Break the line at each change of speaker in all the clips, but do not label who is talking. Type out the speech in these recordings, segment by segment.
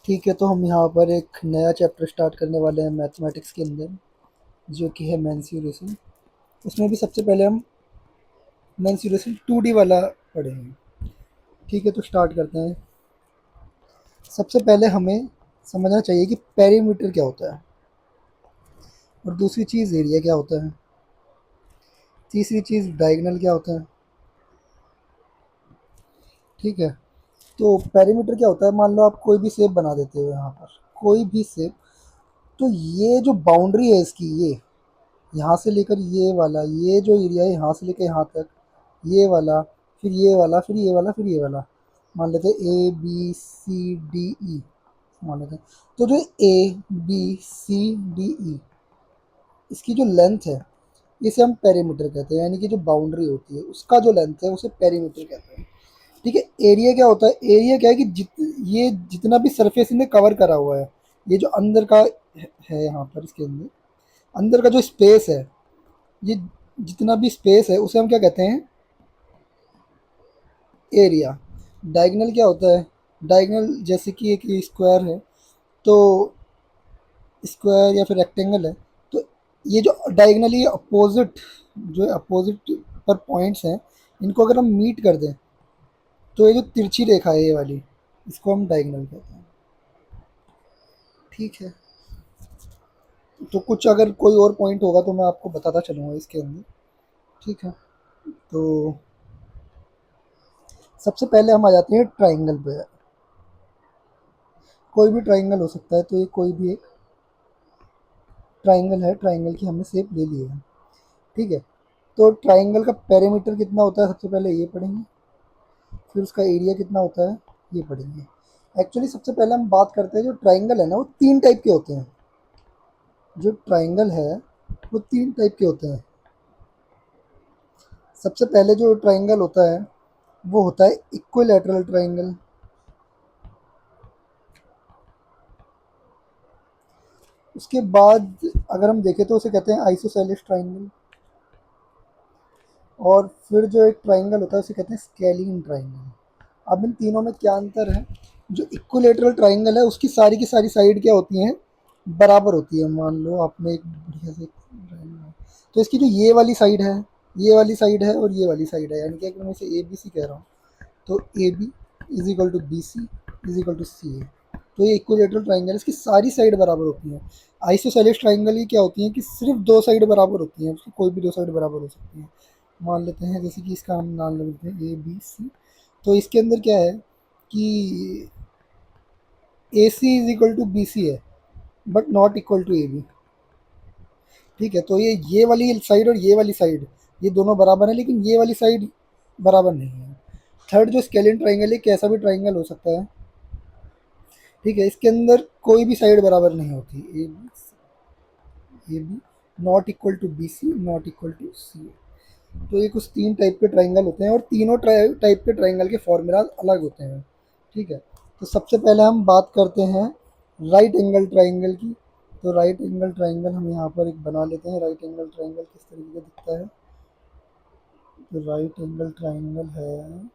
ठीक है, तो हम यहाँ पर एक नया चैप्टर स्टार्ट करने वाले हैं मैथमेटिक्स के अंदर, जो कि है मेंसुरेशन। उसमें भी सबसे पहले हम मेंसुरेशन 2D वाला पढ़ेंगे। ठीक है, तो स्टार्ट करते हैं। सबसे पहले हमें समझना चाहिए कि पेरीमीटर क्या होता है, और दूसरी चीज़ एरिया क्या होता है, तीसरी चीज़ डायगोनल क्या होता है। ठीक है, तो पेरीमीटर क्या होता है, मान लो आप कोई भी शेप बना देते हो यहाँ पर, कोई भी शेप। तो ये जो बाउंड्री है इसकी, ये यहाँ से लेकर ये वाला, ये जो एरिया है यहाँ से लेकर यहाँ तक, ये वाला, फिर ये वाला, फिर ये वाला, फिर ये वाला, मान लेते हैं A B C D E, मान लेते हैं। तो जो ए बी सी डी ई, इसकी जो लेंथ है, इसे हम पेरीमीटर कहते हैं, यानी कि जो बाउंड्री होती है उसका जो लेंथ है उसे पेरीमीटर कहते हैं। ठीक है, एरिया क्या होता है, एरिया क्या है कि ये जितना भी सरफेस इन्हें कवर करा हुआ है, ये जो अंदर का है यहाँ पर, इसके अंदर अंदर का जो स्पेस है, ये जितना भी स्पेस है उसे हम क्या कहते हैं, एरिया। डायगोनल क्या होता है, डायगोनल जैसे कि एक स्क्वायर है, तो स्क्वायर या फिर रेक्टेंगल है, तो ये जो डायगोनली अपोजिट, जो अपोजिट पर पॉइंट्स हैं, इनको अगर हम मीट कर दें, तो ये जो तिरछी रेखा है ये वाली, इसको हम डायगोनल कहते हैं। ठीक है, तो कुछ अगर कोई और पॉइंट होगा तो मैं आपको बताता चलूँगा इसके अंदर। ठीक है, तो सबसे पहले हम आ जाते हैं ट्राइंगल पे। कोई भी ट्राइंगल हो सकता है, तो ये कोई भी एक ट्राइंगल है, ट्राइंगल की हमने शेप ले ली है। ठीक है, तो ट्राइंगल का पेरीमीटर कितना होता है, सबसे पहले ये पढ़ेंगे। फिर उसका एरिया कितना होता है, ये पढ़ेंगे। एक्चुअली सबसे पहले हम बात करते हैं, जो ट्राइंगल है ना वो तीन टाइप के होते हैं। जो ट्राइंगल है वो तीन टाइप के होते हैं। सबसे पहले जो ट्राइंगल होता है वो होता है इक्विलैटरल ट्राइंगल। उसके बाद अगर हम देखें तो उसे कहते हैं आइसोसेलेस ट्राइंगल। और फिर जो एक ट्राइंगल होता है उसे कहते हैं स्केलिन ट्राइंगल। अब इन तीनों में क्या अंतर है, जो इक्विलेटरल ट्राइंगल है उसकी सारी की सारी साइड क्या होती हैं, बराबर होती है। मान लो आपने एक बढ़िया से तो इसकी जो ये वाली साइड है, ये वाली साइड है और ये वाली साइड है, यानी कि अगर मैं इसे ए बी सी कह रहा हूँ, तो A B is equal to B C is equal to C A. तो ये इक्विलेटरल ट्राइंगल, इसकी सारी साइड बराबर होती हैं। आइसोसेलेस ट्राइंगल ही क्या होती है कि सिर्फ दो साइड बराबर होती हैं, उसकी कोई भी दो साइड बराबर हो सकती है। मान लेते हैं जैसे कि इसका हम नाम ले लेते हैं ए बी सी। तो इसके अंदर क्या है कि A C is equal to B C है, but not equal to A B. ठीक है, तो ये वाली साइड और ये वाली साइड, ये दोनों बराबर है, लेकिन ये वाली साइड बराबर नहीं है। थर्ड जो स्केलिन ट्राइंगल है, कैसा भी ट्राइंगल हो सकता है। ठीक है, इसके अंदर कोई भी साइड बराबर नहीं होती, A B not equal to B C not equal to C. A ये कुछ तीन टाइप के ट्राइंगल होते हैं, और तीनों टाइप के ट्राइंगल के फॉर्मूला अलग होते हैं। ठीक है, तो सबसे पहले हम बात करते हैं राइट एंगल ट्राइंगल की। तो राइट एंगल ट्राइंगल हम यहाँ पर एक बना लेते हैं। राइट एंगल ट्राइंगल किस तरीके का दिखता है, तो राइट एंगल ट्राइंगल है,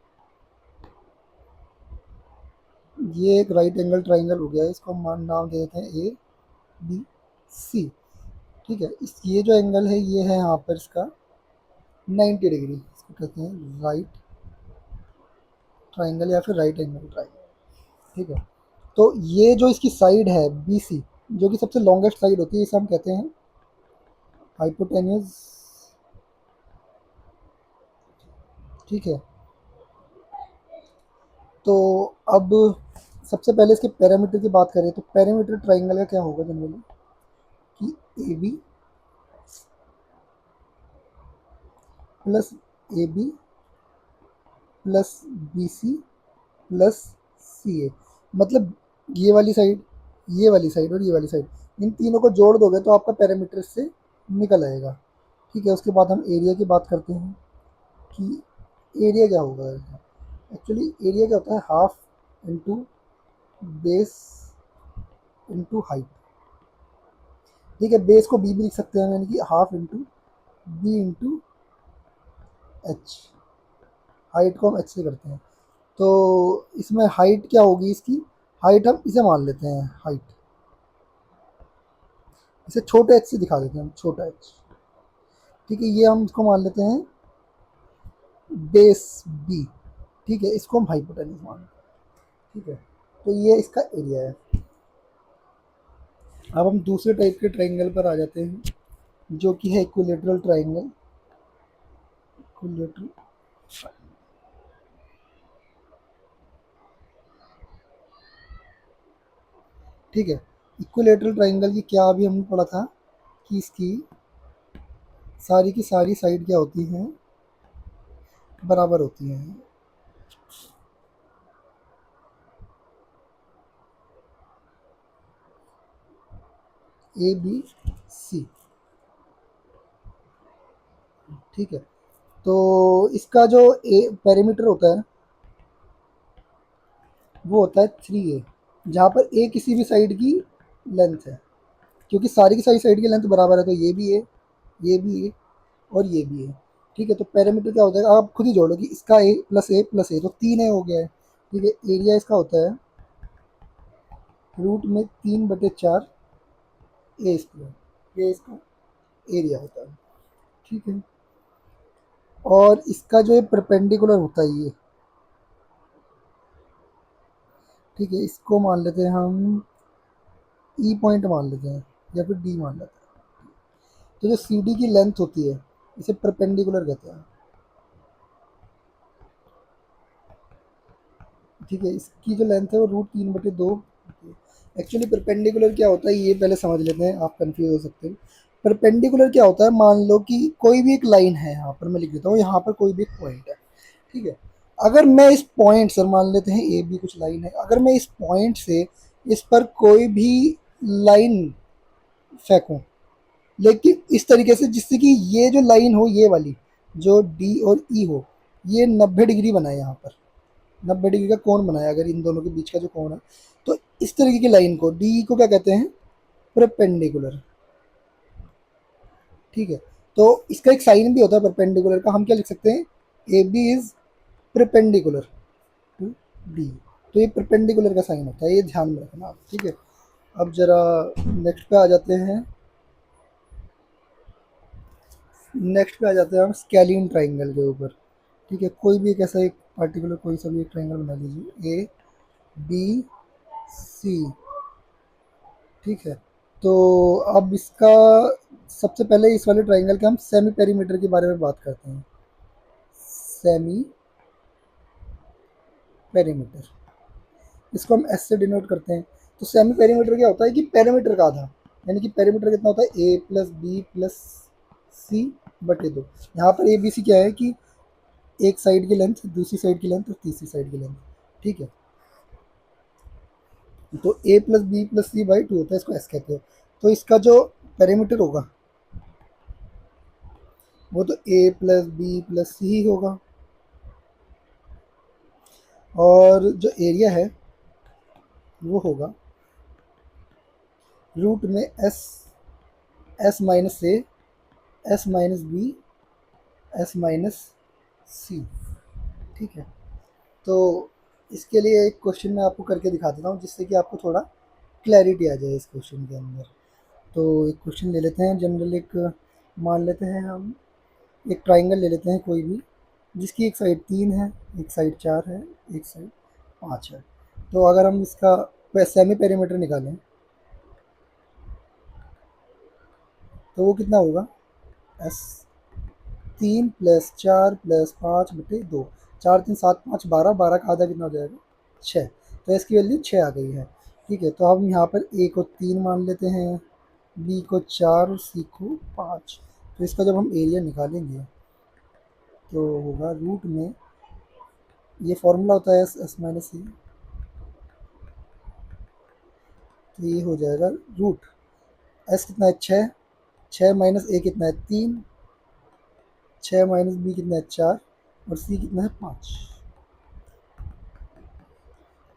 ये एक राइट एंगल ट्राइंगल हो गया है। इसको हम नाम दे देते हैं ए बी सी। ठीक है, इस ये जो एंगल है ये है यहाँ पर इसका 90 डिग्री, इसको कहते हैं राइट ट्राइंगल या फिर राइट एंगल ट्राइंगल। ठीक है, तो ये जो इसकी साइड है बी सी, जो कि सबसे लॉन्गेस्ट साइड होती है, इसे हम कहते हैं हाइपोटेन्यूज। ठीक है, तो अब सबसे पहले इसके पैरामीटर की बात करें, तो पैरामीटर ट्राइंगल का क्या होगा जनरली, कि A B plus A B plus B C plus C A. मतलब ये वाली साइड, ये वाली साइड और ये वाली साइड, इन तीनों को जोड़ दोगे तो आपका पैरामीटर से निकल आएगा। ठीक है, उसके बाद हम एरिया की बात करते हैं कि एरिया क्या होगा। एक्चुअली एरिया क्या होता है, half into base into height. ठीक है, बेस को बी भी लिख सकते हैं, यानी कि half into B into H. Height को हम एच से करते हैं, तो इसमें हाइट क्या होगी इसकी, हाइट हम इसे मान लेते हैं, हाइट इसे छोटे एच से दिखा देते हैं हम, छोटा एच। ठीक है, ये हम इसको मान लेते हैं बेस बी। ठीक है, इसको हम हाइपोटेन्यूज मान लेते हैं। ठीक है, तो ये इसका एरिया है। अब हम दूसरे टाइप के ट्राइंगल पर आ जाते हैं, जो कि है इक्विलेटरल ट्राइंगल। इक्विलेटरल, ठीक है, इक्विलेटरल ट्राइंगल की क्या अभी हमने पढ़ा था कि इसकी सारी की सारी साइड क्या होती हैं, बराबर होती हैं। A B C. ठीक है, तो इसका जो ए पेरीमीटर होता है वो होता है 3A, जहाँ पर ए किसी भी साइड की लेंथ है, क्योंकि सारी की सारी साइड की लेंथ बराबर है, तो ये भी ए, ये भी ए और ये भी ए। ठीक है, तो पैरामीटर क्या होता है आप खुद ही जोड़ो कि इसका ए प्लस ए प्लस ए, तो 3A हो गया है। ठीक है, एरिया इसका होता है रूट में 3/4 ए स्क्वायर, ये इसका एरिया होता है। ठीक है, और इसका जो है परपेंडिकुलर होता है ये। ठीक है, इसको मान लेते हैं हम ई पॉइंट मान लेते हैं, या फिर डी मान लेते हैं। तो जो सी डी की लेंथ होती है इसे परपेंडिकुलर कहते हैं। ठीक है, इसकी जो लेंथ है वो रूट 3/2। एक्चुअली परपेंडिकुलर क्या होता है ये पहले समझ लेते हैं, आप कंफ्यूज हो सकते हो। परपेंडिकुलर क्या होता है, मान लो कि कोई भी एक लाइन है, यहाँ पर मैं लिख देता हूँ, यहाँ पर कोई भी एक पॉइंट है। ठीक है, अगर मैं इस पॉइंट से, मान लेते हैं ए बी कुछ लाइन है, अगर मैं इस पॉइंट से इस पर कोई भी लाइन फेंकूं, लेकिन इस तरीके से जिससे कि ये जो लाइन हो, ये वाली जो डी और ई हो, ये 90 डिग्री बनाए, यहाँ पर 90 डिग्री का कोण बनाया अगर इन दोनों के बीच का जो कोण है, तो इस तरीके की लाइन को, डी को क्या कहते हैं, परपेंडिकुलर। ठीक है, तो इसका एक साइन भी होता है परपेंडिकुलर का, हम क्या लिख सकते हैं, A B is perpendicular to D. तो ये परपेंडिकुलर का साइन होता है, ये ध्यान में रखना आप। ठीक है, अब जरा नेक्स्ट पे आ जाते हैं, नेक्स्ट पे आ जाते हैं हम स्केलिन ट्राइंगल के ऊपर। ठीक है, कोई भी एक ऐसा एक पार्टिकुलर कोई सा भी एक ट्राइंगल बना लीजिए, ए बी सी। ठीक है, तो अब इसका सबसे पहले इस वाले ट्राइंगल के हम सेमी पेरीमीटर के बारे में बात करते हैं। सेमी पेरीमीटर, इसको हम एस से डिनोट करते हैं। तो सेमी पेरीमीटर क्या होता है कि पेरीमीटर का आधा, यानी कि पेरीमीटर कितना होता है, ए प्लस बी प्लस सी/2। यहाँ पर ए बी सी क्या है कि एक साइड की लेंथ, दूसरी साइड की लेंथ और तीसरी साइड की लेंथ। ठीक है, तो ए प्लस बी प्लस सी/2 होता है, इसको एस कहते हैं। तो इसका जो पेरीमीटर होगा वो तो A plus B plus C ही होगा, और जो एरिया है वो होगा रूट में S, S minus A, S minus B, S minus C. ठीक है, तो इसके लिए एक क्वेश्चन मैं आपको करके दिखा देता हूँ, जिससे कि आपको थोड़ा क्लैरिटी आ जाए इस क्वेश्चन के अंदर। तो एक क्वेश्चन ले लेते हैं जनरल, एक मान लेते हैं हम, एक ट्राइंगल ले लेते हैं कोई भी, जिसकी एक साइड 3 है, एक साइड 4 है, एक साइड 5 है। तो अगर हम इसका सेमी पेरीमीटर निकालें तो वो कितना होगा, एस 3 + 4 + 5/2, 4 3 7 5 12, 12 का आधा कितना हो जाएगा, 6। तो इसकी वैल्यू 6 आ गई है। ठीक है, तो हम यहाँ पर ए को 3 मान लेते हैं, बी को 4 और सी को 5। तो इसका जब हम एरिया निकालेंगे तो होगा रूट में, ये फॉर्मूला होता है S, S minus C, A ये हो जाएगा रूट, एस कितना है 6, 6 माइनस ए कितना है 3, 6 माइनस बी कितना है 4, और सी कितना है 5।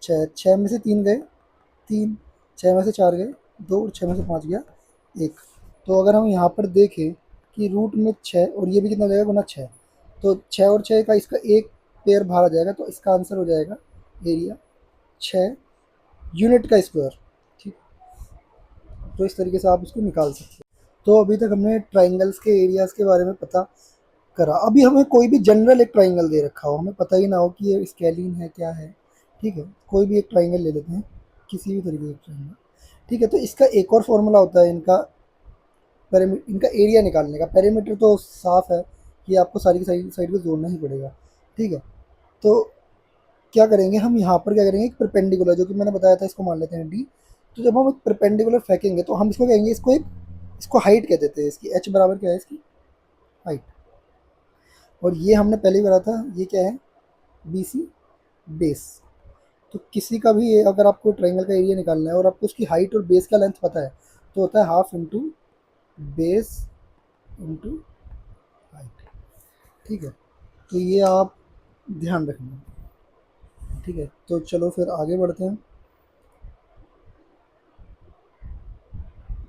6, 6 में से 3 गए 3, 6 में से 4 गए 2, और 6 में से 5 गया 1। तो अगर हम यहाँ पर देखें कि रूट में 6 और ये भी कितना हो जाएगा, गुना 6, तो 6 और 6 का इसका एक पेयर बाहर आ जाएगा, तो इसका आंसर हो जाएगा एरिया 6 यूनिट का स्क्वायर। ठीक, तो इस तरीके से आप इसको निकाल सकते हैं। तो अभी तक हमने ट्राइंगल्स के एरियाज़ के बारे में पता करा। अभी हमें कोई भी जनरल एक ट्राइंगल दे रखा हो, हमें पता ही ना हो कि ये स्केलिन है क्या है, ठीक है, कोई भी एक ट्राइंगल ले लेते हैं, किसी भी तरीके का ट्राइंगल, ठीक है। तो इसका एक और फॉर्मूला होता है इनका इनका एरिया निकालने का। पेरीमीटर तो साफ है कि आपको सारी की सारी साइड को जोड़ना ही पड़ेगा, ठीक है। तो क्या करेंगे हम यहाँ पर, क्या करेंगे, एक परपेंडिकुलर जो कि मैंने बताया था इसको मान लेते हैं डी। तो जब हम एक परपेंडिकुलर फेंकेंगे तो हम इसको कहेंगे, इसको हाइट कह देते हैं, इसकी एच बराबर क्या है, इसकी हाइट। और ये हमने पहले ही बताया था, ये क्या है, बी सी बेस। तो किसी का भी अगर आपको ट्रायंगल का एरिया निकालना है और आपको उसकी हाइट और बेस का लेंथ पता है, तो होता है half into base into height, ठीक है। तो ये आप ध्यान रखना, ठीक है। तो चलो फिर आगे बढ़ते हैं,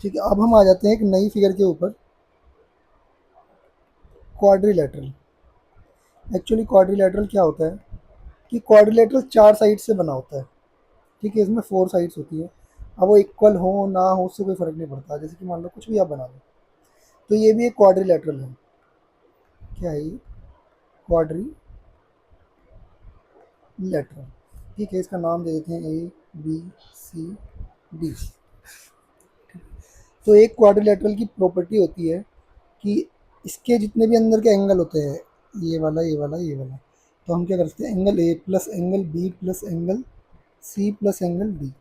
ठीक है। अब हम आ जाते हैं एक नई फिगर के ऊपर, क्वाड्रिलेटरल। एक्चुअली क्वाड्रिलेटरल क्या होता है कि क्वाड्रिलेटरल 4 साइड से बना होता है, ठीक है। इसमें 4 साइड्स होती है। अब वो इक्वल हो ना हो उससे कोई फ़र्क नहीं पड़ता, जैसे कि मान लो कुछ भी आप बना लो। तो ये भी एक क्वाड्रिलेटरल है। क्या है ये, क्वाड्रिलेटरल, ठीक है। इसका नाम दे देते हैं ए बी सी डी। तो एक क्वाड्रिलेटरल की प्रॉपर्टी होती है कि इसके जितने भी अंदर के एंगल होते हैं, ये वाला ये वाला ये वाला, तो हम क्या कर सकते हैं, angle A plus angle B plus angle C plus angle D,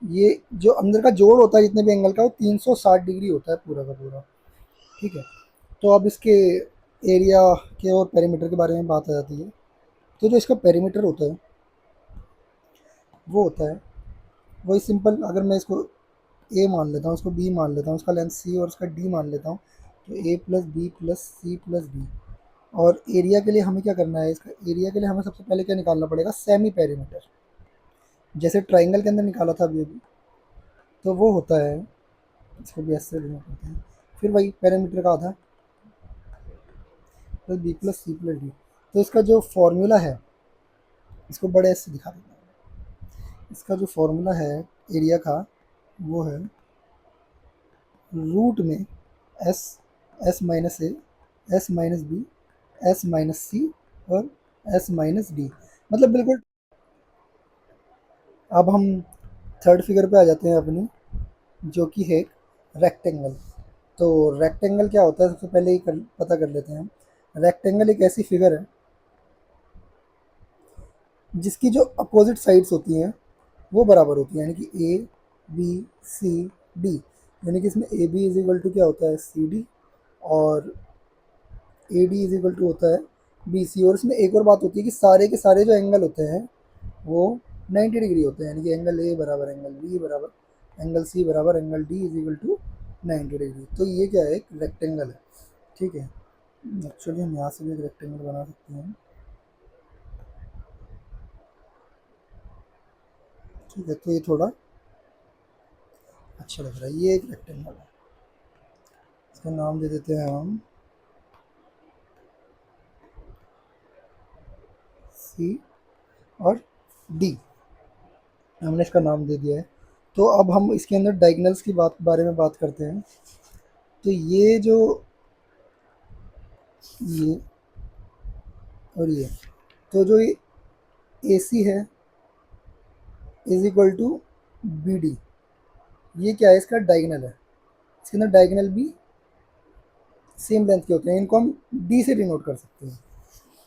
ये जो अंदर का जोड़ होता है जितने भी एंगल का, वो 360 डिग्री होता है पूरा का पूरा, ठीक है। तो अब इसके एरिया के और पेरीमीटर के बारे में बात आ जाती है। तो जो इसका पेरीमीटर होता है वो होता है, वही सिंपल, अगर मैं इसको ए मान लेता हूँ, इसको बी मान लेता हूँ, उसका लेंथ सी और उसका डी मान लेता हूँ, तो A plus B plus C plus D. और एरिया के लिए हमें क्या करना है, इसका एरिया के लिए हमें सबसे पहले क्या निकालना पड़ेगा, सेमी पेरीमीटर, जैसे ट्राइंगल के अंदर निकाला था अभी अभी। तो वो होता है, इसको भी ऐसे लेना पड़ता है, फिर वही पेरीमीटर का आधा plus B plus C plus D. तो इसका जो फॉर्मूला है, इसको बड़े ऐसे दिखा देता हूँ। इसका जो फॉर्मूला है एरिया का, वो है रूट में S, S minus A, S minus B, S minus C और एस माइनस डी, मतलब बिल्कुल। अब हम थर्ड फिगर पे आ जाते हैं अपनी, जो कि है रेक्टेंगल। तो रेक्टेंगल क्या होता है, सबसे पहले ही पता कर लेते हैं हम। रेक्टेंगल एक ऐसी फिगर है जिसकी जो अपोजिट साइड्स होती हैं वो बराबर होती हैं, यानी कि ए बी सी डी, यानी कि इसमें A B is equal to क्या होता है, सी डी, और A D is equal to होता है बी सी। और इसमें एक और बात होती है कि सारे के सारे जो एंगल होते हैं वो 90 डिग्री होते हैं, यानी कि एंगल ए बराबर एंगल बी बराबर एंगल सी बराबर angle D is equal to 90 degree. तो ये क्या है, एक रेक्टेंगल है, ठीक है। एक्चुअली हम यहाँ से भी एक रेक्टेंगल बना सकते हैं, ठीक है। तो ये थोड़ा अच्छा लग रहा है, ये एक रेक्टेंगल है। इसका नाम दे देते हैं हम सी और डी, हमने इसका नाम दे दिया है। तो अब हम इसके अंदर डायगनल्स की बारे में बात करते हैं। तो ये जो, ये और ये, तो जो ये ए सी है is equal to B D, ये क्या है, इसका डायगनल है। इसके अंदर डायगनल भी सेम लेंथ के होते हैं, इनको हम डी से डिनोट कर सकते हैं,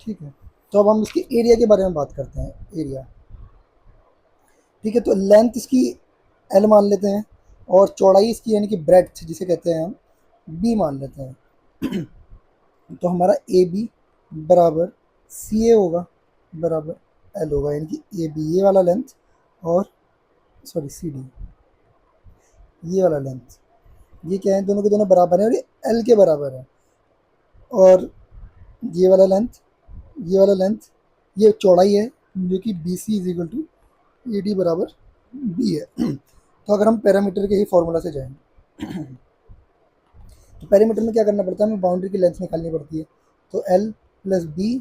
ठीक है। तो अब हम इसके एरिया के बारे में बात करते हैं, एरिया, ठीक है। तो लेंथ इसकी एल मान लेते हैं, और चौड़ाई इसकी यानी कि ब्रेड्थ जिसे कहते हैं हम, बी मान लेते हैं। तो हमारा ए बी बराबर सी ए होगा, बराबर एल होगा, यानी कि ए बी ये वाला लेंथ, और सॉरी सी डी ये वाला लेंथ, ये क्या है, दोनों के दोनों बराबर हैं और ये एल के बराबर है। और ये वाला लेंथ, ये वाला लेंथ, ये चौड़ाई है, जो कि B C is equal to A D बराबर बी है। तो अगर हम पैरामीटर के ही फॉर्मूला से जाएंगे, तो पैरामीटर में क्या करना पड़ता है, हमें बाउंड्री की लेंथ निकालनी पड़ती है। तो L plus B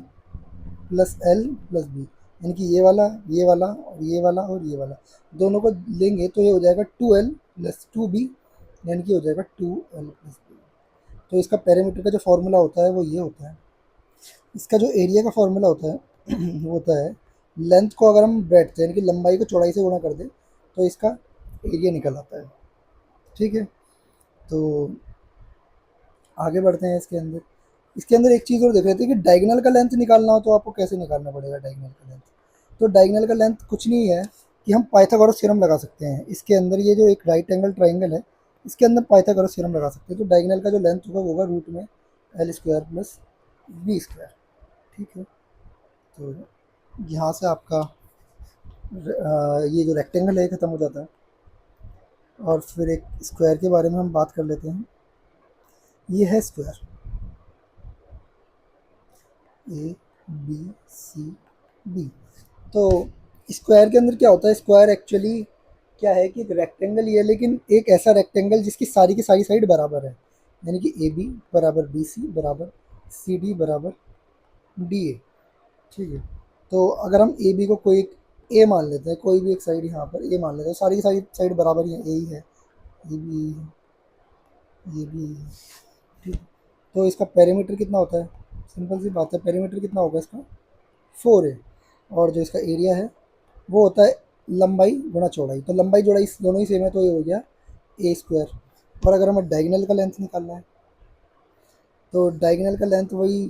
plus L plus B, यानी कि ये वाला और ये वाला दोनों को लेंगे तो ये हो जाएगा 2l प्लस 2b, यानी कि हो जाएगा 2l प्लस बी। तो इसका पेरीमीटर का जो फॉर्मूला होता है वो ये होता है। इसका जो एरिया का फॉर्मूला होता है वो होता है, लेंथ को अगर हम ब्रेड्थ यानी कि लंबाई को चौड़ाई से गुणा कर दें तो इसका एरिया निकल आता है। ठीक है, तो आगे बढ़ते हैं इसके अंदर। इसके अंदर एक चीज़ और देख लेते हैं कि डायगोनल का लेंथ निकालना हो तो आपको कैसे निकालना पड़ेगा डायगोनल का लेंथ। तो डायगोनल का लेंथ कुछ नहीं है कि हम पाइथागोरस थ्योरम लगा सकते हैं। इसके अंदर ये जो एक राइट एंगल ट्राइंगल है इसके अंदर पाइथागोरस थ्योरम लगा सकते हैं। तो डायगोनल का जो लेंथ होगा वो होगा रूट में L square plus B square. ठीक है, तो यहाँ से आपका ये जो रेक्टेंगल है ये ख़त्म हो जाता है। और फिर एक स्क्वायर के बारे में हम बात कर लेते हैं। ये है square A B C B. तो स्क्वायर के अंदर क्या होता है, स्क्वायर एक्चुअली क्या है कि एक रेक्टेंगल ही है, लेकिन एक ऐसा रेक्टेंगल जिसकी सारी की सारी साइड बराबर है। यानी कि ए बी बराबर बी सी बराबर सी डी बराबर डी ए। ठीक है, तो अगर हम ए बी को कोई एक ए मान लेते हैं, कोई भी एक साइड यहाँ पर ए मान लेते हैं, सारी की सारी साइड बराबर ही है, ए ही है, ये भी ये भी। ठीक, तो इसका पेरीमीटर कितना होता है, सिंपल सी बात है, पेरीमीटर कितना होगा इसका 4 है। और जो इसका एरिया है वो होता है लंबाई गुणा चौड़ाई। तो लंबाई चौड़ाई दोनों ही सेम है तो ये हो गया ए स्क्वायर। और अगर हमें डायगोनल का लेंथ निकालना है तो डायगोनल का लेंथ वही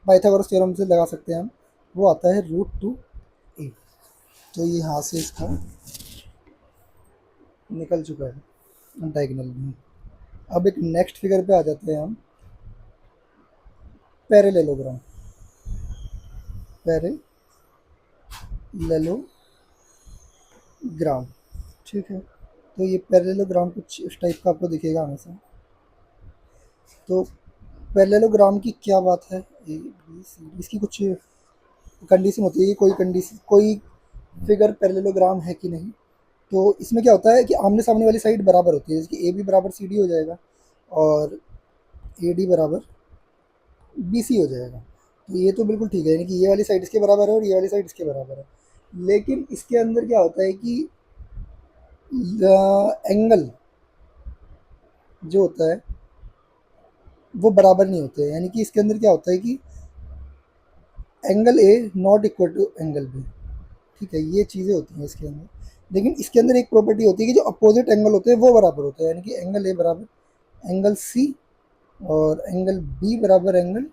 पाइथागोरस थ्योरम से लगा सकते हैं हम, वो आता है √2a। तो ये यहाँ से इसका निकल चुका है डायगोनल में। अब एक नेक्स्ट फिगर पे आ जाते हैं हम, पैरेललोग्राम। पैरेललोग्राम, ठीक है, तो ये पैरेललोग्राम कुछ इस टाइप का आपको दिखेगा हमेशा। तो पैरेललोग्राम की क्या बात है, ए बी सी डी, इसकी कुछ कंडीशन होती है कि कोई कंडीशन कोई फिगर पैरेललोग्राम है कि नहीं। तो इसमें क्या होता है कि आमने सामने वाली साइड बराबर होती है, जैसे कि ए बी बराबर सी डी हो जाएगा और ए डी बराबर बी सी हो जाएगा। तो ये तो बिल्कुल ठीक है, यानी कि ये वाली साइड इसके बराबर है और ये वाली साइड इसके बराबर है। लेकिन इसके अंदर क्या होता है कि एंगल जो होता है वो बराबर नहीं होते हैं। यानी कि इसके अंदर क्या होता है कि angle A not equal to angle B. ठीक है, ये चीज़ें होती हैं इसके अंदर। लेकिन इसके अंदर एक प्रॉपर्टी होती है कि जो अपोजिट एंगल होते हैं वो बराबर होते हैं। यानी कि एंगल ए बराबर एंगल सी और एंगल बी बराबर एंगल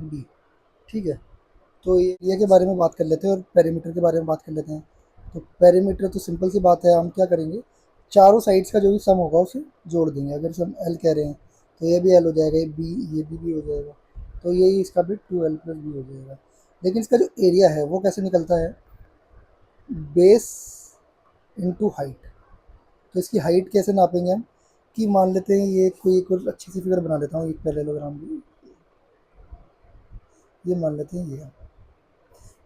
बी। ठीक है, तो ये के बारे में बात कर लेते हैं और पेरीमीटर के बारे में बात कर लेते हैं। तो पेरीमीटर तो सिंपल सी बात है, हम क्या करेंगे, चारों साइड्स का जो भी सम होगा उसे जोड़ देंगे। अगर हम एल कह रहे हैं तो ये भी एल हो जाएगा, ये भी हो जाएगा, तो यही इसका भी 2l प्लस बी हो जाएगा। लेकिन इसका जो एरिया है वो कैसे निकलता है, बेस इंटू हाइट। तो इसकी हाइट कैसे नापेंगे हम, कि मान लेते हैं ये कोई एक और अच्छी सी फिगर बना लेता हूँ, एक पैरेललोग्राम भी, ये मान लेते हैं ये।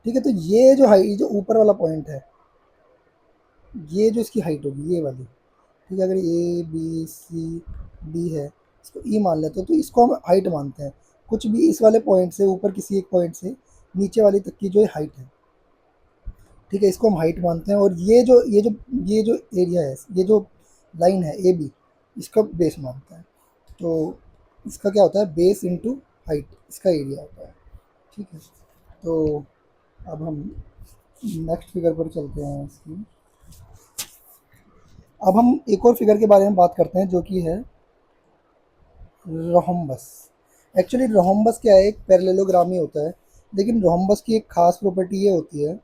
ठीक है, तो ये जो हाइट, जो ऊपर वाला पॉइंट है, ये जो इसकी हाइट होगी ये वाली, ठीक है, अगर ए बी सी डी है, इसको ई मान लेते हैं तो इसको हम हाइट मानते हैं। कुछ भी इस वाले पॉइंट से ऊपर किसी एक पॉइंट से नीचे वाली तक की जो हाइट है, ठीक है, इसको हम हाइट मानते हैं। और ये जो एरिया है, ये जो लाइन है ए बी, इसका बेस मानते हैं। तो इसका क्या होता है, बेस इंटू हाइट इसका एरिया होता है। ठीक है, तो अब हम नेक्स्ट फिगर पर चलते हैं इसकी। अब हम एक और फिगर के बारे में बात करते हैं जो कि है रोहम्बस। एक्चुअली रोहम्बस क्या है, एक पैरेललोग्राम ही होता है, लेकिन रोहम्बस की एक खास प्रॉपर्टी ये होती है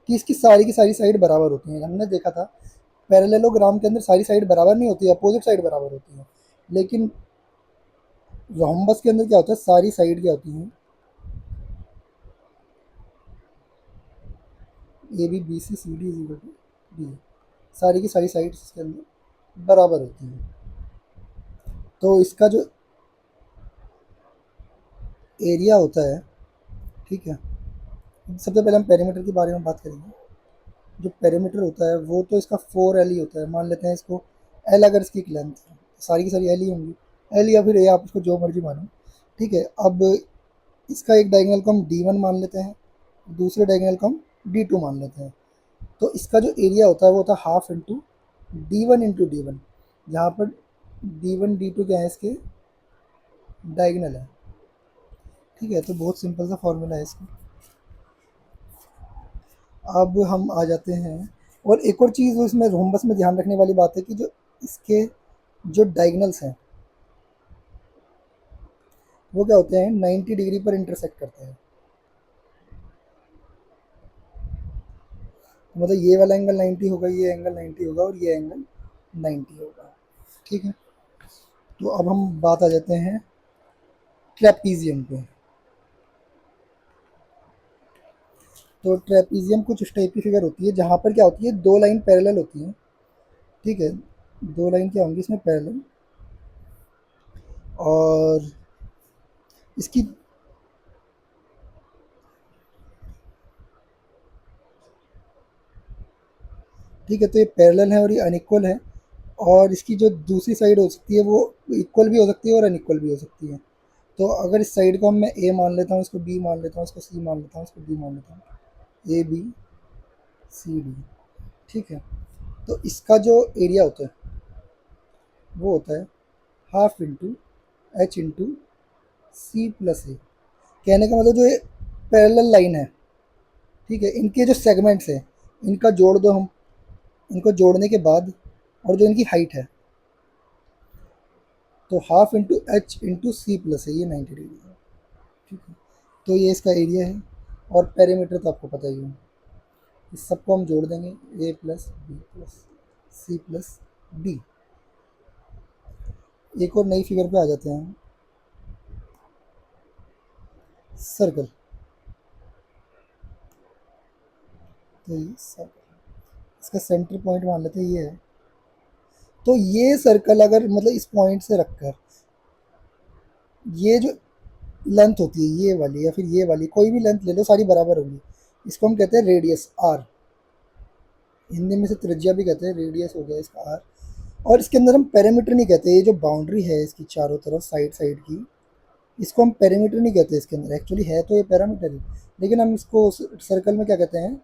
कि इसकी सारी की सारी साइड बराबर होती हैं। हमने देखा था पैरेललोग्राम के अंदर सारी साइड बराबर नहीं होती है, अपोजिट साइड बराबर होती है। लेकिन रोहम्बस के अंदर क्या होता है, सारी साइड क्या होती हैं, A B B C C D is equal to D, सारी की सारी साइड इसके अंदर बराबर होती हैं। तो इसका जो एरिया होता है, ठीक है, सबसे पहले हम पेरीमीटर के बारे में बात करेंगे। जो पेरीमीटर होता है वो तो इसका 4l ही होता है। मान लेते हैं इसको l, अगर इसकी लेंथ है सारी की सारी l ही होंगी, l या फिर a, आप उसको जो मर्जी मानो। ठीक है, अब इसका एक डायगोनल को हम D1 मान लेते हैं, दूसरे डायगोनल को हम D2 मान लेते हैं। तो इसका जो एरिया होता है वो होता है हाफ इंटू डी वन, जहाँ पर D1 D2 क्या है, इसके डायगोनल है। ठीक है, तो बहुत सिंपल सा फॉर्मूला है इसका। अब हम आ जाते हैं, और एक और चीज़ इसमें रोम्बस में ध्यान रखने वाली बात है कि जो इसके जो डायगोनल्स हैं वो क्या होते हैं, 90 डिग्री पर इंटरसेक्ट करते हैं। तो मतलब ये वाला एंगल 90 होगा, ये एंगल 90 होगा, और ये एंगल 90 होगा। ठीक है, तो अब हम बात आ जाते हैं ट्रेपीजियम पे। तो ट्रेपीजियम कुछ इस टाइप की फिगर होती है, जहाँ पर क्या होती है, दो लाइन पैरेलल होती हैं। ठीक है, दो लाइन क्या होंगी इसमें, पैरेलल। और इसकी, ठीक है, तो ये पैरेलल है और ये अनइक्वल है। और इसकी जो दूसरी साइड हो सकती है वो इक्वल भी हो सकती है और अनइक्वल भी हो सकती है। तो अगर इस साइड को मैं ए मान लेता हूँ, इसको बी मान लेता हूँ, इसको सी मान लेता हूँ, इसको डी मान लेता हूँ, ए बी सी डी। ठीक है, तो इसका जो एरिया होता है वो होता है half into H into C plus A. कहने का मतलब जो ये पैरेलल लाइन है, ठीक है, इनके जो सेगमेंट्स हैं इनका जोड़ दो हम, इनको जोड़ने के बाद, और जो इनकी हाइट है, तो half into H into C plus है, ये 90 डिग्री है। ठीक है, तो ये इसका एरिया है। और पेरीमीटर तो आपको पता ही है, इस सबको हम जोड़ देंगे, A plus B plus C plus D. एक और नई फिगर पे आ जाते हैं, सर्कल। तो ये सर्कल, इसका सेंटर पॉइंट मान लेते हैं ये है। तो ये सर्कल अगर मतलब इस पॉइंट से रखकर, ये जो लेंथ होती है ये वाली या फिर ये वाली, कोई भी लेंथ ले लो, सारी बराबर होगी। इसको हम कहते हैं रेडियस आर, हिंदी में से त्रिज्या भी कहते हैं, रेडियस हो गया इसका आर। और इसके अंदर हम पेरीमीटर नहीं कहते, ये जो बाउंड्री है इसकी चारों तरफ साइड साइड की, इसको हम पेरीमीटर नहीं कहते इसके अंदर, एक्चुअली है तो ये पैरामीटर ही, लेकिन हम इसको सर्कल में क्या कहते हैं,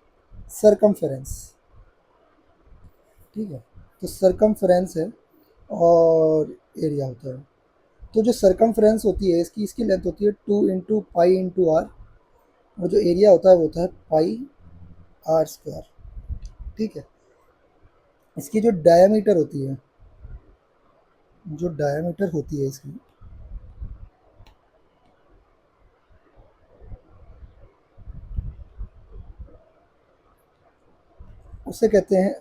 सरकमफेरेंस। ठीक है, तो सरकमफेरेंस है और एरिया होता है। तो जो सरकमफेरेंस होती है इसकी, इसकी लेंथ होती है 2 इंटू पाई इंटू आर, और जो एरिया होता है वो होता है पाई आर स्क्वायर। ठीक है, इसकी जो डायामीटर होती है, जो डायामीटर होती है इसकी, उससे कहते हैं,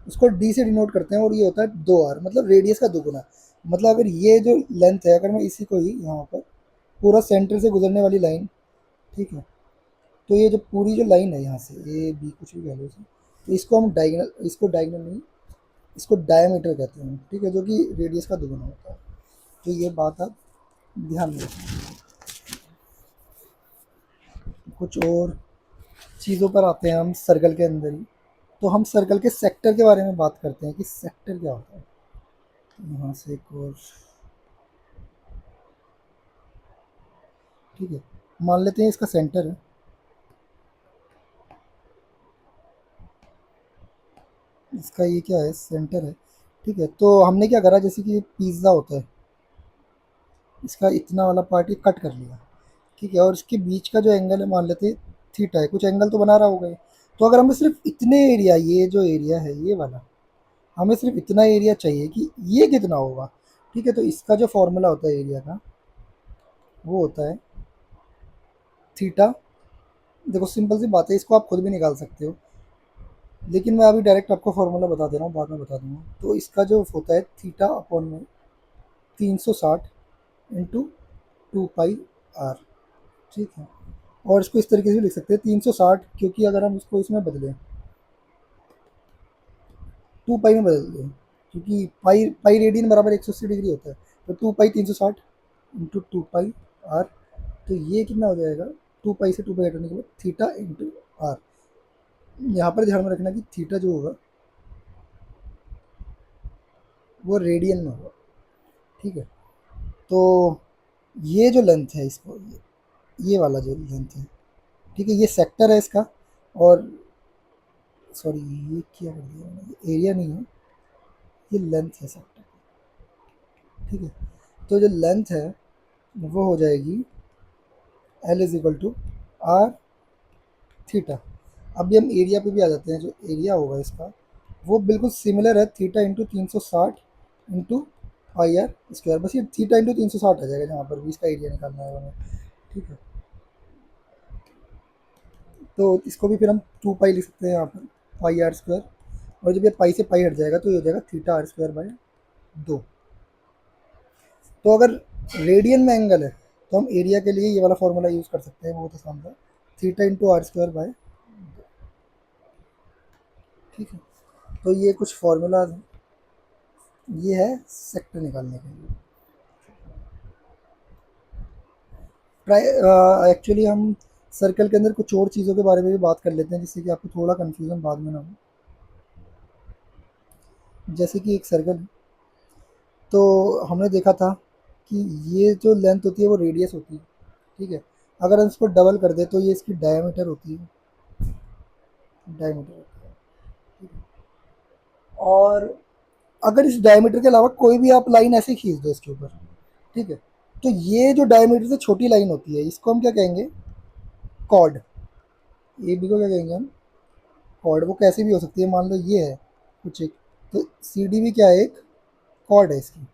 उसको डी से डिनोट करते हैं, और ये होता है 2 आर, मतलब रेडियस का दोगुना। मतलब अगर ये जो लेंथ है, अगर मैं इसी को ही यहाँ पर पूरा सेंटर से गुजरने वाली लाइन, ठीक है, तो ये जो पूरी जो लाइन है यहाँ से ए बी कुछ भी कह लो इसे, तो इसको हम डायगनल, इसको डायगनल नहीं, इसको डायमीटर कहते हैं। ठीक है, जो कि रेडियस का दोगुना होता है। तो ये बात आप ध्यान में रखें। कुछ और चीज़ों पर आते हैं हम सर्कल के अंदर ही। तो हम सर्कल के सेक्टर के बारे में बात करते हैं कि सेक्टर क्या होता है। यहाँ से एक और, ठीक है, मान लेते हैं इसका सेंटर है, इसका ये क्या है, सेंटर है। ठीक है, तो हमने क्या करा, जैसे कि पिज़्ज़ा होता है, इसका इतना वाला पार्ट ये कट कर लिया। ठीक है, और इसके बीच का जो एंगल है मान लेते हैं थीटा है, कुछ एंगल तो बना रहा होगा ये। तो अगर हमें सिर्फ इतने एरिया, ये जो एरिया है ये वाला, हमें सिर्फ इतना एरिया चाहिए कि ये कितना होगा। ठीक है, तो इसका जो फॉर्मूला होता है एरिया का, वो होता है थीटा। देखो सिंपल सी बात है, इसको आप खुद भी निकाल सकते हो, लेकिन मैं अभी डायरेक्ट आपको फॉर्मूला बता दे रहा हूँ, बाद में बता दूंगा। तो इसका जो होता है थीटा अपॉन में 360 इंटू 2 पाई आर। ठीक है, और इसको इस तरीके से लिख सकते हैं 360, क्योंकि अगर हम इसको इसमें बदलें, 2 पाई में बदल दें, क्योंकि पाई पाई रेडियन बराबर 180 डिग्री होता है। तो 2 पाई 360 इंटू 2 पाई आर, तो ये कितना हो जाएगा, 2 पाई से 2 पाई हटाने के बाद थीटा इंटू आर। यहाँ पर ध्यान में रखना कि थीटा जो होगा वो रेडियन में होगा। ठीक है, तो ये जो लेंथ है इसको, ये वाला जो लेंथ है, ठीक है, ये सेक्टर है इसका। और सॉरी, ये क्या कर दिया मैंने, ये एरिया नहीं है, ये लेंथ है सेक्टर, ठीक है। तो जो लेंथ है वो हो जाएगी L is equal to R theta. अभी हम एरिया पे भी आ जाते हैं। जो एरिया होगा इसका वो बिल्कुल सिमिलर है, theta into 360 into pi R square. बस ये थीटा इंटू 360 आ जाएगा जहाँ पर भी इसका एरिया निकालना है हमें, ठीक है। तो इसको भी फिर हम 2 पाई लिख सकते हैं यहाँ पर, पाई आर स्क्वायर। और जब ये पाई से पाई हट जाएगा तो ये हो जाएगा थीटा आर स्क्वायर बाय 2। तो अगर रेडियन में एंगल है तो हम एरिया के लिए ये वाला फॉर्मूला यूज़ कर सकते हैं, बहुत आसान था, theta into R square by, ठीक है। तो ये कुछ फार्मूला, ये है सेक्टर निकालने के लिए। ट्राई एक्चुअली हम सर्कल के अंदर कुछ और चीज़ों के बारे में भी बात कर लेते हैं, जिससे कि आपको थोड़ा कन्फ्यूज़न बाद में ना हो। जैसे कि एक सर्कल, तो हमने देखा था कि ये जो लेंथ होती है वो रेडियस होती है, ठीक है। अगर हम इसको डबल कर दें तो ये इसकी डायमीटर होती है, डायमीटर होती है, ठीक है। और अगर इस डायमीटर के अलावा कोई भी आप लाइन ऐसे खींच दो इसके ऊपर, ठीक है, तो ये जो डायमीटर से छोटी लाइन होती है इसको हम क्या कहेंगे, कॉर्ड। ए बी को क्या कहेंगे हम, कॉर्ड। वो कैसी भी हो सकती है, मान लो ये है कुछ एक, तो सी डी भी क्या है, एक कॉर्ड है इसकी,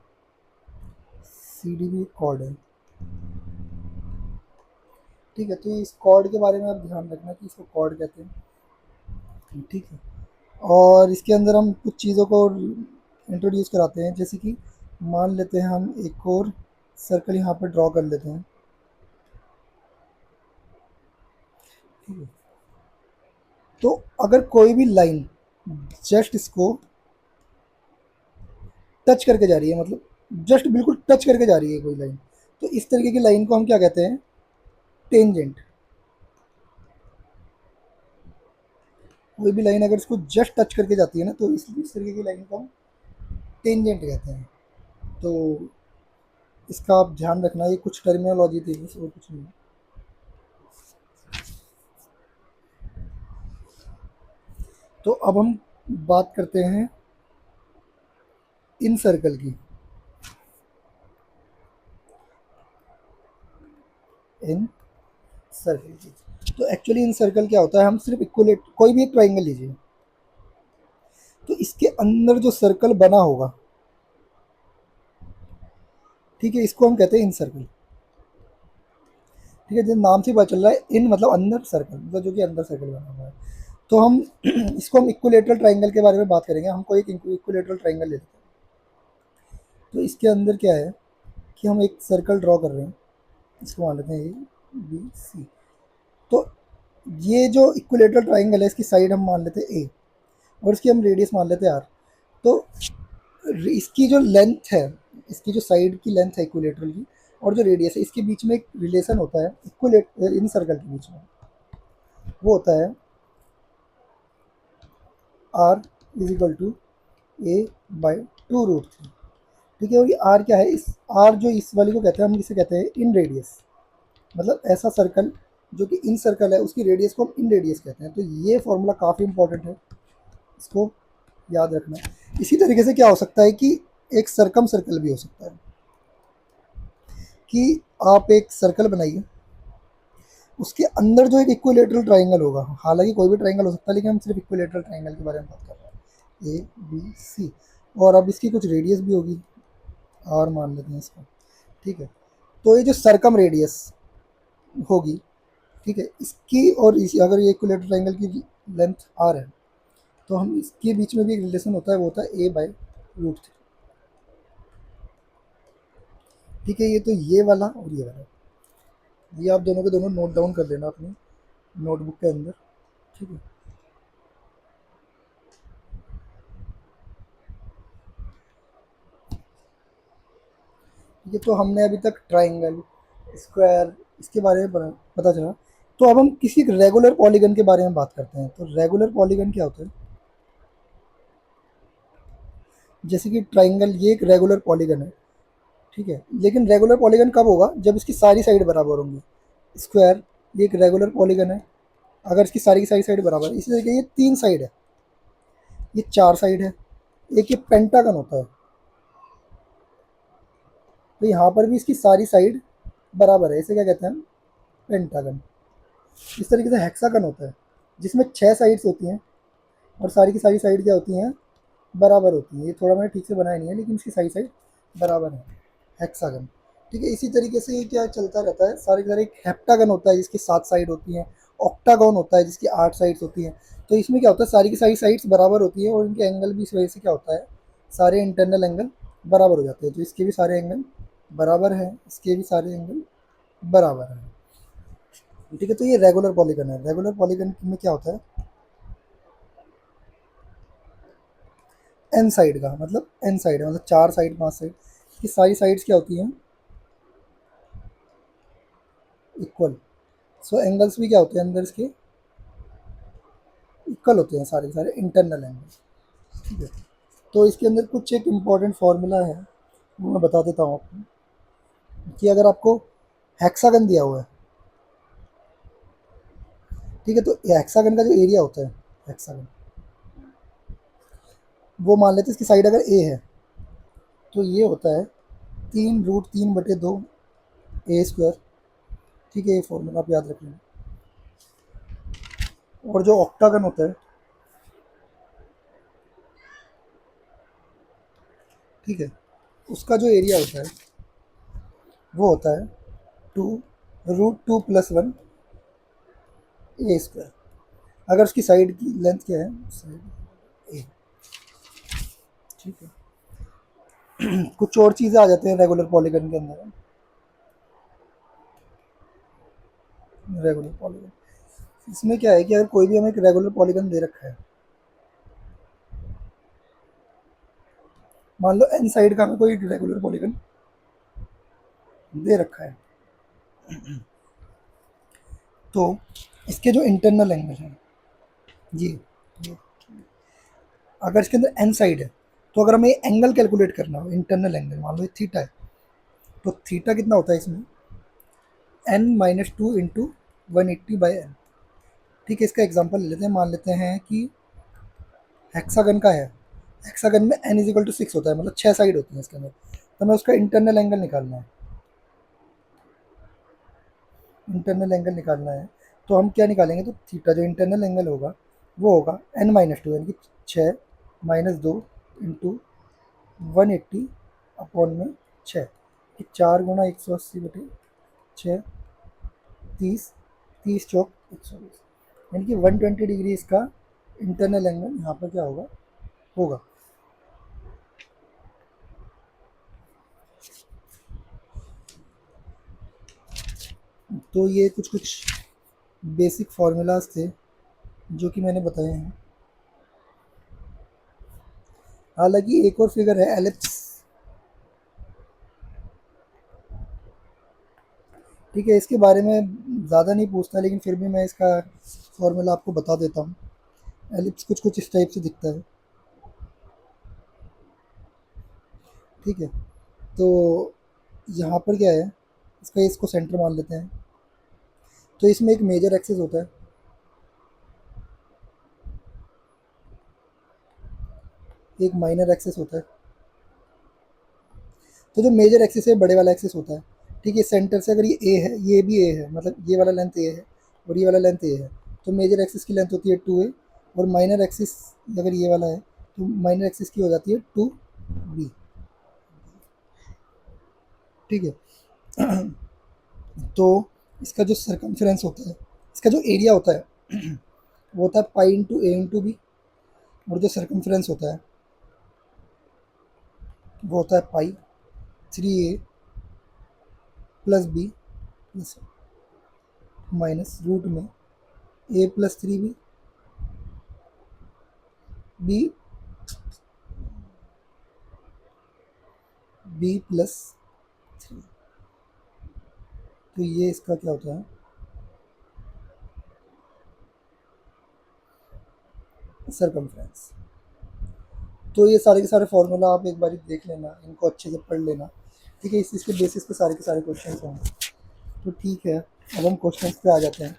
सी डी भी एक कॉर्ड है, ठीक है। तो इस कॉर्ड के बारे में आप ध्यान रखना कि इसको कॉर्ड कहते हैं, ठीक है। और इसके अंदर हम कुछ चीज़ों को इंट्रोड्यूस कराते हैं, जैसे कि मान लेते हैं हम एक और सर्कल यहाँ पर ड्रॉ कर लेते हैं, ठीक है। तो अगर कोई भी लाइन जस्ट इसको टच करके जा रही है, मतलब जस्ट बिल्कुल टच करके जा रही है कोई लाइन, तो इस तरीके की लाइन को हम क्या कहते हैं, टेंजेंट। कोई भी लाइन अगर इसको जस्ट टच करके जाती है ना, तो इस तरीके की लाइन को हम टेंजेंट कहते हैं। तो इसका आप ध्यान रखना, ये कुछ टर्मिनोलॉजी थी बस, और कुछ नहीं। तो अब हम बात करते हैं इन सर्कल की, इन सर्कल की। तो एक्चुअली इन सर्कल क्या होता है, हम सिर्फ इक्वलेट कोई भी एक ट्राइंगल लीजिए, तो इसके अंदर जो सर्कल बना होगा, ठीक है, इसको हम कहते हैं इन सर्कल, ठीक है। जो नाम से पता चल रहा है, इन मतलब अंदर सर्कल, मतलब जो कि अंदर सर्कल बना हुआ है। तो हम इसको हम इक्विलेटरल ट्राइंगल के बारे में बात करेंगे। हमको एक इक्विलेटरल ट्राइंगल लेते हैं, तो इसके अंदर क्या है कि हम एक सर्कल ड्रॉ कर रहे हैं, इसको मान लेते हैं ए बी सी। तो ये जो इक्विलेटरल ट्राइंगल है, इसकी साइड हम मान लेते हैं ए, और इसकी हम रेडियस मान लेते हैं आर। तो इसकी जो लेंथ है, इसकी जो साइड की लेंथ है इक्विलेटरल की, और जो रेडियस है, इसके बीच में एक रिलेशन होता है इक्विलेट इन सर्कल के बीच में, वो होता है R is equal to A by 2√3, ठीक है। और ये आर क्या है, इस आर जो इस वाली को कहते हैं, हम इसे कहते हैं इन रेडियस, मतलब ऐसा सर्कल जो कि इन सर्कल है उसकी रेडियस को हम इन रेडियस कहते हैं। तो ये फॉर्मूला काफ़ी इंपॉर्टेंट है, इसको याद रखना। इसी तरीके से क्या हो सकता है कि एक सरकम सर्कल भी हो सकता है, कि आप एक सर्कल बनाइए, उसके अंदर जो एक इक्विलेटरल ट्राइंगल होगा, हालांकि कोई भी ट्राइंगल हो सकता है, लेकिन हम सिर्फ इक्विलेटरल ट्राइंगल के बारे में बात कर रहे हैं, ए बी सी। और अब इसकी कुछ रेडियस भी होगी, आर मान लेते हैं इसको, ठीक है। तो ये जो सरकम रेडियस होगी, ठीक है, इसकी और इसी, अगर ये इक्विलेटरल ट्राइंगल की लेंथ आर है, तो हम इसके बीच में भी एक रिलेशन होता है, वो होता है a/√3, ठीक है। ये तो ये वाला और ये वाला, ये आप दोनों के दोनों नोट डाउन कर लेना अपनी नोटबुक के अंदर, ठीक है। ये तो हमने अभी तक ट्राइंगल, स्क्वायर, इसके बारे में पता चला। तो अब हम किसी रेगुलर पॉलीगन के बारे में बात करते हैं। तो रेगुलर पॉलीगन क्या होता है, जैसे कि ट्राइंगल, ये एक रेगुलर पॉलीगन है, ठीक है, लेकिन रेगुलर पॉलीगन कब होगा, जब इसकी सारी साइड बराबर होंगी। स्क्वायर ये एक रेगुलर पॉलीगन है अगर इसकी सारी की सारी साइड बराबर है। इसी तरीके ये 3 साइड है, ये 4 साइड है, एक ये पेंटागन होता है, तो यहाँ पर भी इसकी सारी साइड बराबर है, इसे क्या कहते हैं हम, पेंटागन। इस तरीके से हेक्सागन होता है जिसमें 6 साइड्स होती हैं और सारी की सारी साइड क्या होती हैं, बराबर होती है। ये थोड़ा मैंने ठीक से बनाया नहीं है लेकिन इसकी सारी साइड बराबर है, हेक्सागन। ठीक है, इसी तरीके से ये क्या चलता रहता है सारे के सारे। एक हेप्टागन होता है जिसकी 7 साइड होती हैं, ऑक्टागन होता है जिसकी 8 साइड्स होती हैं। तो इसमें क्या होता है, सारी की सारी साइड्स बराबर होती है और इनके एंगल भी इस वजह से क्या होता है, सारे इंटरनल एंगल बराबर हो जाते हैं। तो इसके भी सारे एंगल बराबर हैं, इसके भी सारे एंगल बराबर हैं। ठीक है, तो ये रेगुलर पॉलीगन है। रेगुलर पॉलीगन में क्या होता है, एन साइड का मतलब, एन साइड है मतलब 4 साइड 5 साइड की सारी साइड्स क्या होती हैं, इक्वल। सो एंगल्स भी क्या होते हैं अंदर इसके, इक्वल होते हैं सारे के सारे इंटरनल एंगल। ठीक है, तो इसके अंदर कुछ एक इम्पॉर्टेंट फार्मूला है वो मैं बता देता हूँ आपको, कि अगर आपको हेक्सागन दिया हुआ है, ठीक है, तो हेक्सागन का जो एरिया होता है, हेक्सागन वो मान लेते हैं इसकी साइड अगर ए है तो ये होता है 3√3/2 ए स्क्वायर। ठीक है, ये फॉर्मूला आप याद रख लेना। और जो ऑक्टागन होता है, ठीक है, उसका जो एरिया होता है वो होता है 2√2+1 ए स्क्वायर। अगर उसकी साइड की लेंथ क्या है, साइड ए। ठीक है, कुछ और चीज़ें आ जाती हैं रेगुलर पॉलीगन के अंदर। रेगुलर पॉलीगन इसमें क्या है कि अगर कोई भी हमें एक रेगुलर पॉलीगन दे रखा है, मान लो एन साइड का हमें कोई रेगुलर पॉलीगन दे रखा है, तो इसके जो इंटरनल एंगल हैं ये अगर इसके अंदर एन साइड है, तो अगर हमें एंगल कैलकुलेट करना हो, इंटरनल एंगल मान लो ये थीटा है, तो थीटा कितना होता है इसमें, n-2 × 180/n। ठीक है, इसका एग्जांपल ले लेते हैं, मान लेते हैं कि हेक्सागन का है, हेक्सागन में n = 6 होता है, मतलब 6 साइड होती हैं इसके अंदर, तो हमें उसका इंटरनल एंगल निकालना है। इंटरनल एंगल निकालना है तो हम क्या निकालेंगे, तो थीटा जो इंटरनल एंगल होगा वो होगा n-2 यानी कि 6-2 × 180/6, कि 4 × 180/6, 30, 30 × 4 = 120, यानी कि 120 डिग्री इसका इंटरनल एंगल यहाँ पर क्या होगा, होगा। तो ये कुछ कुछ बेसिक फार्मूलाज थे जो कि मैंने बताए हैं। हालांकि एक और फिगर है एलिप्स। ठीक है, इसके बारे में ज़्यादा नहीं पूछता लेकिन फिर भी मैं इसका फॉर्मूला आपको बता देता हूँ। एलिप्स कुछ कुछ इस टाइप से दिखता है। ठीक है, तो यहाँ पर क्या है, इसको सेंटर मान लेते हैं। तो इसमें एक मेजर एक्सिस होता है, एक माइनर एक्सिस होता है। तो जो मेजर एक्सिस है बड़े वाला एक्सिस होता है। ठीक है, सेंटर से अगर ये ए है, ये भी ए है, मतलब ये वाला लेंथ ए है और ये वाला लेंथ ए है, तो मेजर एक्सिस की लेंथ होती है 2a, और माइनर एक्सिस अगर ये वाला है तो माइनर एक्सिस की हो जाती है 2b। ठीक है, तो इसका जो सरकमफ्रेंस होता है, इसका जो एरिया होता है वो होता है π × a × b, और जो सरकमफ्रेंस होता है वो होता है π3a + b plus minus root में a + 3b, b b + 3। तो ये इसका क्या होता है, सरकमफ्रेंस। तो ये सारे के सारे फार्मूला आप एक बार देख लेना, इनको अच्छे से पढ़ लेना। ठीक है, इस चीज़ के बेसिस पे सारे के सारे क्वेश्चन होंगे। तो ठीक है, अब हम क्वेश्चन पे आ जाते हैं।